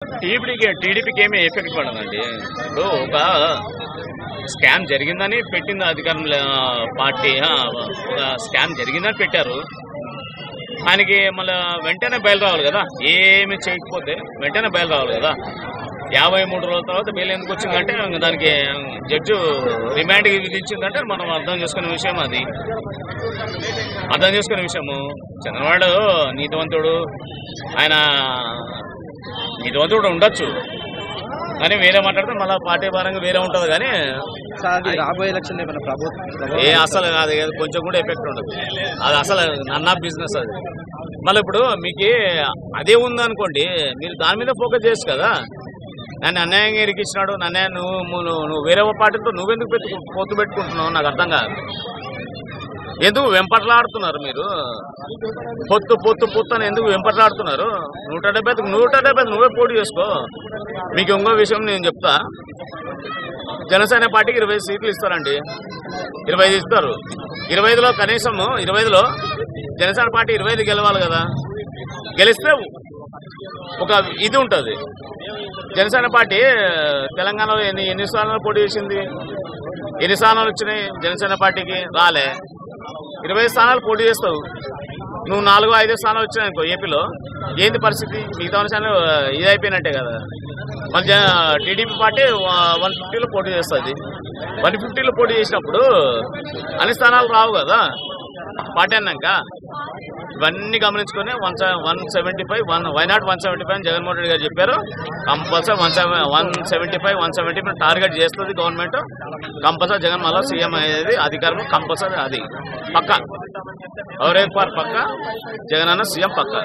టీడీపీకి ఏమీ ఎఫెక్ట్ పడదండి. ఇప్పుడు ఒక స్కామ్ జరిగిందని పెట్టింది అధికారంలో పార్టీ. ఒక స్కామ్ జరిగిందని పెట్టారు. ఆయనకి మళ్ళీ వెంటనే బయలు రావాలి కదా, ఏమి చేయకపోతే వెంటనే బయలు రావాలి కదా. 53 రోజుల తర్వాత బెయిల్ ఎందుకు వచ్చిందంటే దానికి జడ్జి రిమాండ్ విధించిందంటే మనం అర్థం చేసుకునే విషయం అది. అర్థం చేసుకునే విషయము చంద్రబాబు నీతివంతుడు, ఆయన నీతివంతుడు ఉండొచ్చు కానీ వేరే మాట్లాడితే మళ్ళీ పార్టీ పరంగా వేరే ఉంటుంది. కానీ రాబోయే ఎలక్షన్ అసలు అది కొంచెం కూడా ఎఫెక్ట్ ఉండదు. అది అసలు నన్ ఆఫ్ బిజినెస్ అది. మళ్ళీ ఇప్పుడు మీకు అదే ఉందనుకోండి, మీరు దాని మీద ఫోకస్ చేయొచ్చు కదా. నన్ను అన్యాయంగా ఇరికిచ్చినాడు, నువ్వు వేరే పార్టీతో నువ్వెందుకు పొత్తు పెట్టుకుంటున్నావు నాకు అర్థం కాదు. ఎందుకు వెంపట్లాడుతున్నారు మీరు? పొత్తు పొత్తు పొత్తు అని ఎందుకు వెంపట్లాడుతున్నారు? 170 నువ్వే పోటీ చేసుకో. మీకు ఇంకో విషయం నేను చెప్తా. జనసేన పార్టీకి 20 సీట్లు ఇస్తారండి. 25 ఇస్తారు. 25లో కనీసం 25లో జనసేన పార్టీ 25 గెలవాలి కదా. గెలిస్తే ఒక ఇది ఉంటుంది. జనసేన పార్టీ తెలంగాణలో ఎన్ని స్థానాలు పోటీ చేసింది? ఎన్ని స్థానాలు వచ్చినాయి జనసేన పార్టీకి? రాలే. 20 స్థానాలు పోటీ చేస్తావు. నువ్వు 4-5 స్థానాలు వచ్చినాయనుకో ఏపీలో, ఏంది పరిస్థితి? మిగతా స్థానాలు ఇది అయిపోయినట్టే కదా. మళ్ళీ టీడీపీ పార్టీ 150లో పోటీ చేస్తుంది. 150లో పోటీ చేసినప్పుడు అన్ని స్థానాలు రావు కదా పార్టీ అన్నాక. ఇవన్నీ గమనించుకొని 175 వైనాట్ 175 అని జగన్మోహన్ రెడ్డి గారు చెప్పారు. కంపల్సరీ 175 టార్గెట్ చేస్తుంది గవర్నమెంట్. కంపల్సరీ జగన్ మళ్ళీ సీఎం అనేది అధికారం కంపల్సరీ. అది పక్క ఎవరే పక్క జగన్ అన్న సీఎం పక్క.